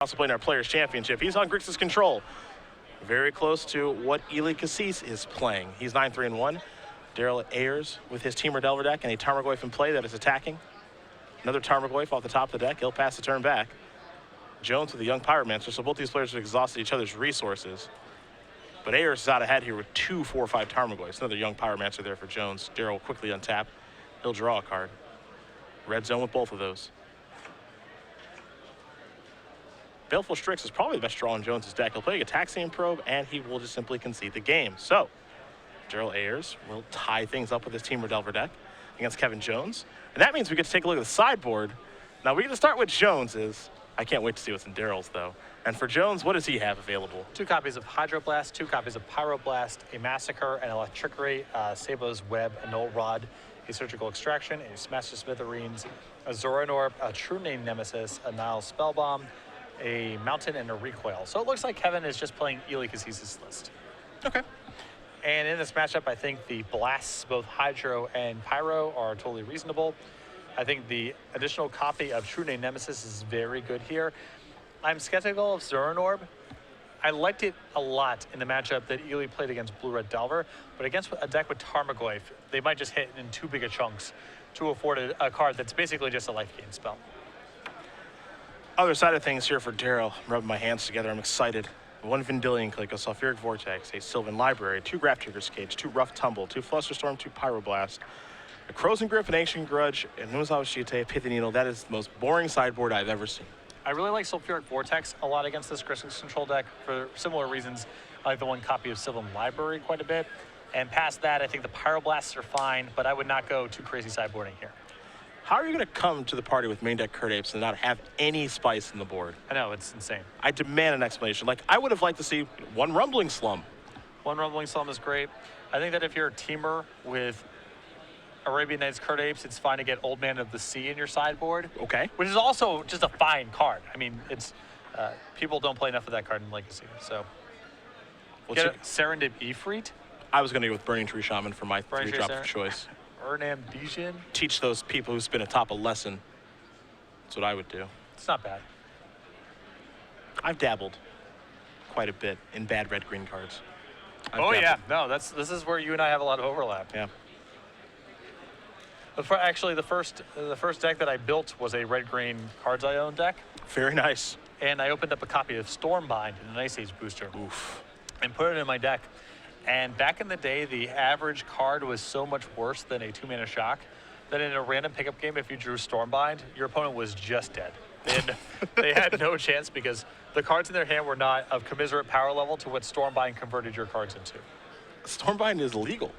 Also playing our Players' Championship. He's on Grixis Control. Very close to what Ely Cassis is playing. He's 9-3-1. Daryl Ayers with his Team Delver deck and a Tarmogoyf in play that is attacking. Another Tarmogoyf off the top of the deck. He'll pass the turn back. Jones with a young Pyromancer, so both these players have exhausted each other's resources. But Ayers is out ahead here with 2 4/5 Tarmogoyfs. Another young Pyromancer there for Jones. Daryl will quickly untap. He'll draw a card. Red zone with both of those. Baleful Strix is probably the best draw in Jones's deck. He'll play a Taxian Probe, and he will just simply concede the game. So, Daryl Ayers will tie things up with his Team Delver deck against Kevin Jones. And that means we get to take a look at the sideboard. Now, we get to start with Jones's. I can't wait to see what's in Daryl's, though. And for Jones, what does he have available? 2 copies of Hydroblast, 2 copies of Pyroblast, a Massacre, an Electricity, Sabo's Web, a Null Rod, a Surgical Extraction, a Smash to Smithereens, a Zoranorb, a True Name Nemesis, a Nile Spellbomb, a Mountain, and a Recoil. So it looks like Kevin is just playing Ely Cassis' list. Okay. And in this matchup, I think the blasts, both Hydro and Pyro, are totally reasonable. I think the additional copy of True Name Nemesis is very good here. I'm skeptical of Zoranorb. I liked it a lot in the matchup that Ely played against Blue-Red Delver, but against a deck with Tarmogoyf, they might just hit in too big a chunks to afford a card that's basically just a life gain spell. Other side of things here for Daryl. I'm rubbing my hands together. I'm excited. 1 Vendilion Click, a Sulfuric Vortex, a Sylvan Library, 2 Graph Trigger's Cage, 2 Rough Tumble, 2 Flusterstorm, 2 Pyroblast, a Crows and Griff, an Ancient Grudge, and Nuzawa Shite, a Pithy Needle. That is the most boring sideboard I've ever seen. I really like Sulfuric Vortex a lot against this Grixis Control deck for similar reasons. I like the 1 copy of Sylvan Library quite a bit. And past that, I think the Pyroblasts are fine, but I would not go too crazy sideboarding here. How are you going to come to the party with main deck Kurt Apes and not have any spice in the board? I know, it's insane. I demand an explanation. Like, I would have liked to see 1 Rumbling Slum. 1 Rumbling Slum is great. I think that if you're a teamer with Arabian Nights Kurt Apes, it's fine to get Old Man of the Sea in your sideboard. Okay. Which is also just a fine card. I mean, it's people don't play enough of that card in Legacy. So, get a Serendip Ifrit. I was going to go with Burning Tree Shaman for my 3-drop of choice. Urnam Bijin. Teach those people who spin atop a lesson. That's what I would do. It's not bad. I've dabbled quite a bit in bad red-green cards. Yeah, no, this is where you and I have a lot of overlap. Yeah. Actually, the first deck that I built was a red-green Cards I Own deck. Very nice. And I opened up a copy of Stormbind in an Ice Age booster. Oof. And put it in my deck. And back in the day, the average card was so much worse than a 2-mana shock that in a random pickup game, if you drew Stormbind, your opponent was just dead. They had no chance because the cards in their hand were not of commiserate power level to what Stormbind converted your cards into. Stormbind is legal.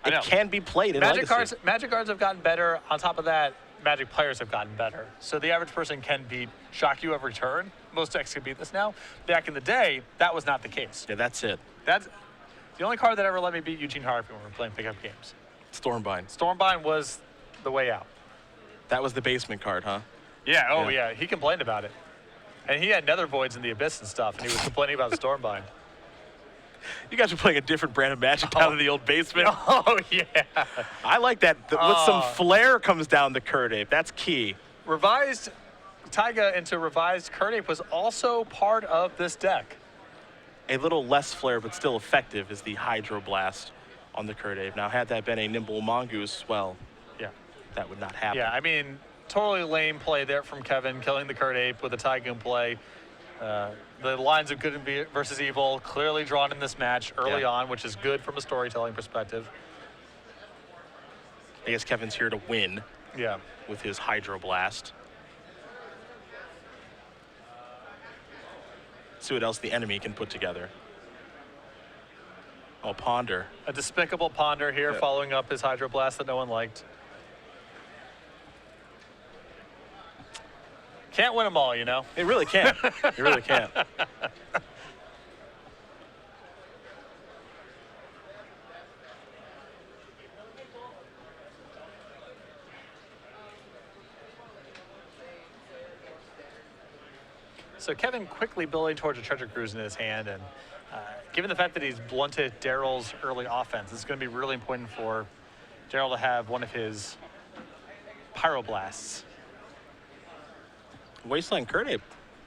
It can be played in Magic Legacy. Magic cards have gotten better. On top of that, Magic players have gotten better. So the average person can beat Shock You every turn. Most decks can beat this now. Back in the day, that was not the case. Yeah, that's it. That's the only card that ever let me beat Eugene Harvey when we were playing pickup games. Stormbind. Stormbind was the way out. That was the basement card, huh? Yeah, yeah. He complained about it. And he had Nether Voids in the Abyss and stuff, and he was complaining about Stormbind. You guys are playing a different brand of Magic down in the old basement. Oh, yeah. I like that. With some flair comes down the Kurt Ape. That's key. Revised Taiga into revised Kurt Ape was also part of this deck. A little less flair, but still effective, is the Hydroblast on the Kurt Ape. Now, had that been a Nimble Mongoose, well, yeah, that would not happen. Yeah, I mean, totally lame play there from Kevin, killing the Kurt Ape with a Tygoon play. The lines of good versus evil clearly drawn in this match early on, which is good from a storytelling perspective. I guess Kevin's here to win. Yeah. With his Hydroblast. See what else the enemy can put together. Oh, Ponder. A despicable Ponder here, following up his Hydroblast that no one liked. Can't win them all, you know? It really can't. It really can't. So Kevin quickly building towards a Treasure Cruise in his hand, and given the fact that he's blunted Daryl's early offense, it's going to be really important for Daryl to have one of his Pyroblasts. Wasteland Kurt Ape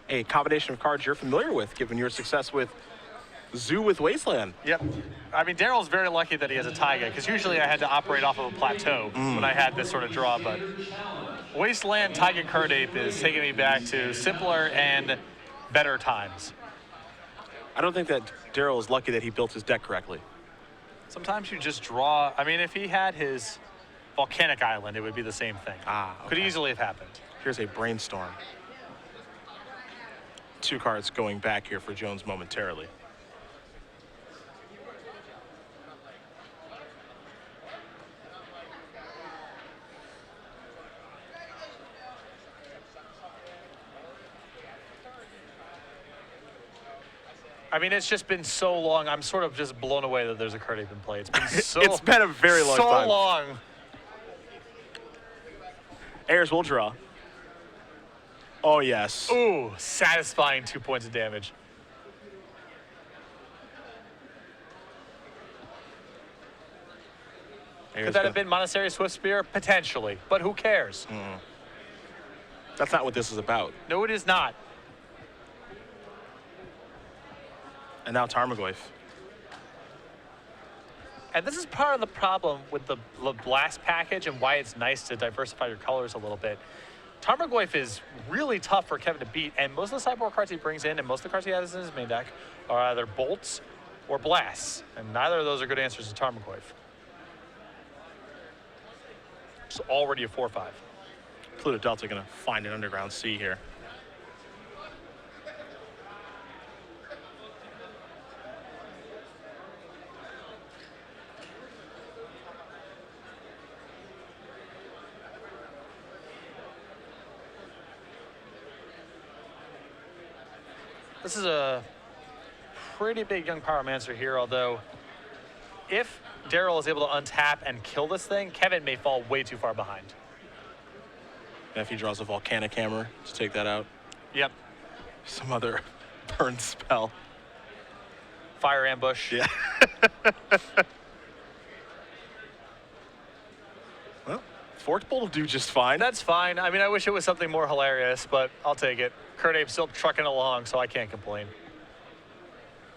a combination of cards you're familiar with, given your success with Zoo with Wasteland. Yep. I mean, Daryl's very lucky that he has a Taiga, because usually I had to operate off of a plateau when I had this sort of draw, but Wasteland Taiga Card Ape is taking me back to simpler and better times. I don't think that Daryl is lucky that he built his deck correctly. Sometimes you just draw. I mean, if he had his Volcanic Island, it would be the same thing. Okay. Could easily have happened. Here's a Brainstorm. 2 cards going back here for Jones momentarily. I mean, it's just been so long. I'm sort of just blown away that there's a card ape in play. It's been so. It's been a very long time. So long. Ayers will draw. Oh, yes. Ooh, satisfying 2 points of damage. Ayers Could that have been Monastery Swift Spear? Potentially, but who cares? That's not what this is about. No, it is not. And now Tarmogoyf. And this is part of the problem with the Blast package and why it's nice to diversify your colors a little bit. Tarmogoyf is really tough for Kevin to beat, and most of the sideboard cards he brings in and most of the cards he has in his main deck are either bolts or blasts, and neither of those are good answers to Tarmogoyf. It's already a 4/5. Pluto Delta gonna find an Underground Sea here. This is a pretty big young Pyromancer here, although if Daryl is able to untap and kill this thing, Kevin may fall way too far behind. And if he draws a Volcanic Hammer to take that out. Yep. Some other burn spell. Fire Ambush. Yeah. Well, Forked Bolt will do just fine. That's fine. I mean, I wish it was something more hilarious, but I'll take it. Kurt Ape's still trucking along, so I can't complain.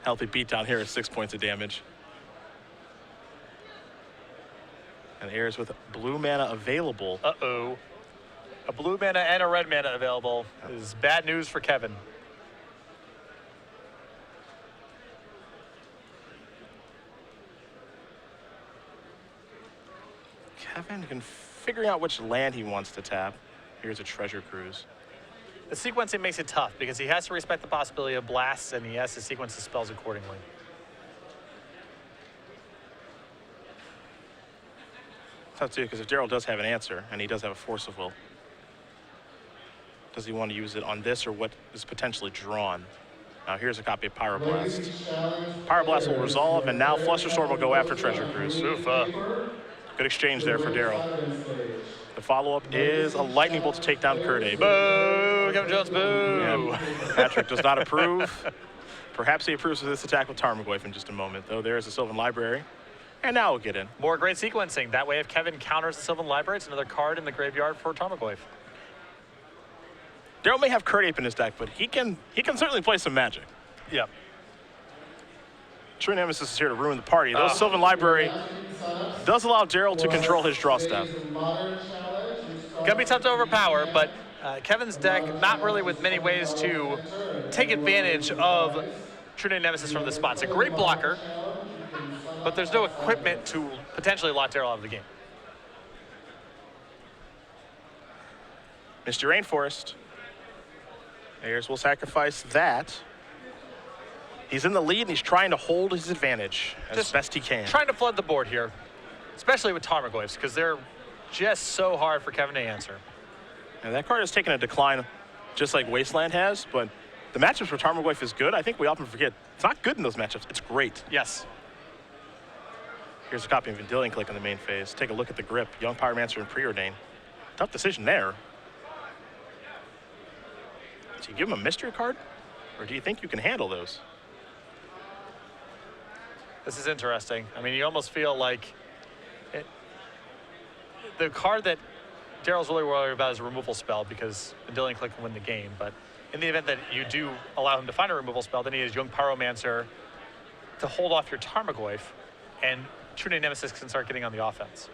Healthy beatdown here at 6 points of damage. And Ayers with blue mana available. Uh-oh. A blue mana and a red mana available is bad news for Kevin. Kevin can figuring out which land he wants to tap. Here's a Treasure Cruise. The sequencing makes it tough because he has to respect the possibility of blasts and he has to sequence the spells accordingly. Tough too, because if Daryl does have an answer and he does have a Force of Will, does he want to use it on this or what is potentially drawn? Now here's a copy of Pyroblast. Pyroblast will resolve, and now Flusterstorm will go after Treasure Cruise. Good exchange there for Daryl. The follow-up is a Lightning Bolt to take down Kurt Ape. Boo! Kevin Jones, boo! Yeah, Patrick does not approve. Perhaps he approves of this attack with Tarmogoyf in just a moment, though there is a Sylvan Library. And now we'll get in. More great sequencing. That way, if Kevin counters the Sylvan Library, it's another card in the graveyard for Tarmogoyf. Daryl may have Kurt Ape in his deck, but he can certainly play some Magic. Yep. True Nemesis is here to ruin the party. Though Sylvan Library does allow Daryl to control his draw step. Gonna be tough to overpower, but Kevin's deck not really with many ways to take advantage of True Nemesis from this spot. It's a great blocker, but there's no equipment to potentially lock Daryl out of the game. Misty Rainforest. Ayers will sacrifice that. He's in the lead and he's trying to hold his advantage as best he can. Trying to flood the board here, especially with Tarmogoyfs, because they're just so hard for Kevin to answer. And that card has taken a decline just like Wasteland has, but the matchups for Tarmogoyf is good. I think we often forget it's not good in those matchups. It's great. Yes. Here's a copy of Vendilion Click in the main phase. Take a look at the grip. Young Pyromancer and Preordain. Tough decision there. Do you give him a mystery card? Or do you think you can handle those? This is interesting. I mean, you almost feel like the card that Daryl's really worried about is a removal spell because Vendilion Click can win the game, but in the event that you do allow him to find a removal spell, then he has Young Pyromancer to hold off your Tarmogoyf, and True Name Nemesis can start getting on the offense.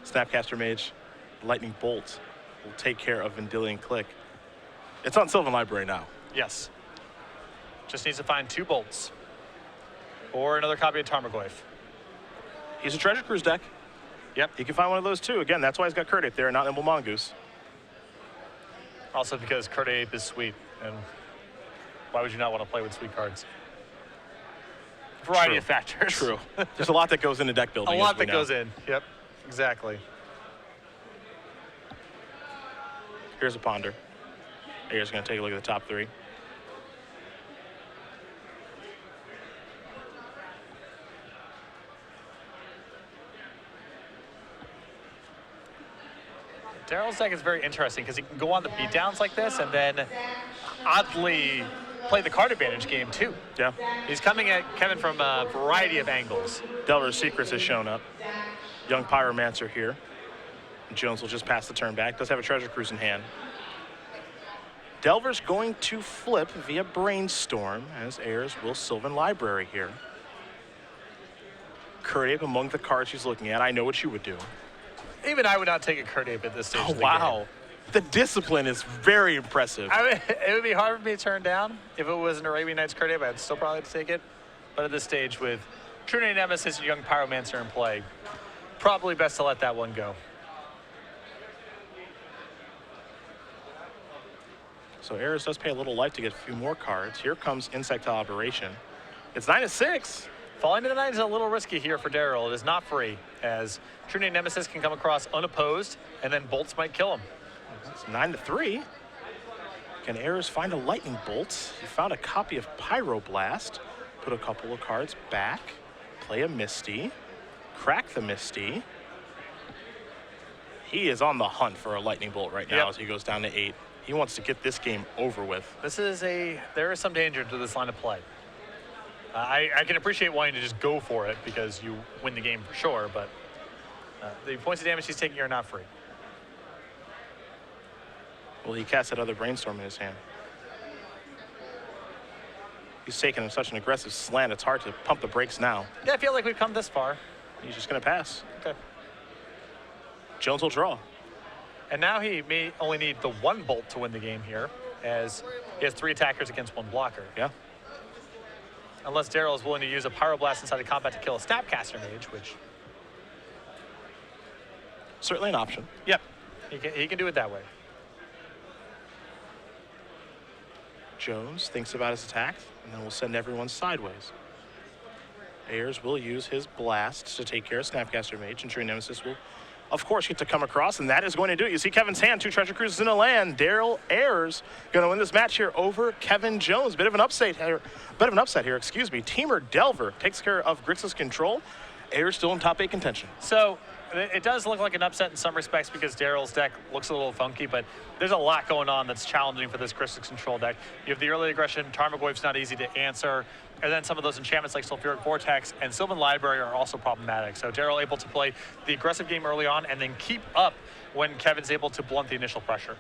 Snapcaster Mage, Lightning Bolt will take care of Vendilion Click. It's on Sylvan Library now. Yes. Just needs to find 2 bolts. Or another copy of Tarmogoyf. He's a Treasure Cruise deck. Yep. He can find one of those too. Again, that's why he's got Curd Ape there, not Nimble Mongoose. Also because Curd Ape is sweet, and why would you not want to play with sweet cards? Variety True. of factors. True. There's a lot that goes into deck building. A lot as we that know. goes in. Yep, exactly. Here's a Ponder. Ayers going to take a look at the top 3. Daryl's deck is very interesting because he can go on the beatdowns like this and then oddly play the card advantage game too. Yeah. He's coming at Kevin from a variety of angles. Delver's Secrets has shown up. Young Pyromancer here. Jones will just pass the turn back. Does have a Treasure Cruise in hand. Delver's going to flip via Brainstorm as Ayers will Sylvan Library here. Curd Ape among the cards he's looking at. I know what you would do. Even I would not take a Curd Ape at this stage. Oh, of the wow. game. The discipline is very impressive. I mean, it would be hard for me to turn down. If it was an Arabian Nights Curd Ape, I'd still probably have to take it. But at this stage, with True Name Nemesis and Young Pyromancer in play, probably best to let that one go. So Ayers does pay a little life to get a few more cards. Here comes Insectile Aberration. It's 9-6. Falling to the 9 is a little risky here for Daryl. It is not free, as True Name Nemesis can come across unopposed, and then bolts might kill him. It's 9-3. Can Ayers find a Lightning Bolt? He found a copy of Pyroblast. Put a couple of cards back. Play a Misty. Crack the Misty. He is on the hunt for a Lightning Bolt right now as he goes down to 8. He wants to get this game over with. There is some danger to this line of play. I can appreciate wanting to just go for it because you win the game for sure, but the points of damage he's taking are not free. Well, he cast that other Brainstorm in his hand. He's taking such an aggressive slant, it's hard to pump the brakes now. Yeah, I feel like we've come this far. He's just going to pass. Okay. Jones will draw. And now he may only need the 1 bolt to win the game here, as he has 3 attackers against 1 blocker. Yeah. Unless Daryl is willing to use a Pyroblast inside of combat to kill a Snapcaster Mage, which... Certainly an option. Yep, he can do it that way. Jones thinks about his attack, and then we'll send everyone sideways. Ayers will use his Blast to take care of Snapcaster Mage, and True Nemesis will, of course, get to come across, and that is going to do it. You see Kevin's hand, 2 Treasure Cruises in a land. Daryl Ayers going to win this match here over Kevin Jones. Bit of an upset here, Teamer Delver takes care of Grixis Control. Ayers still in top 8 contention. So it does look like an upset in some respects because Daryl's deck looks a little funky, but there's a lot going on that's challenging for this Grixis Control deck. You have the early aggression, Tarmogoyf's not easy to answer, and then some of those enchantments like Sulfuric Vortex and Sylvan Library are also problematic. So Daryl able to play the aggressive game early on and then keep up when Kevin's able to blunt the initial pressure.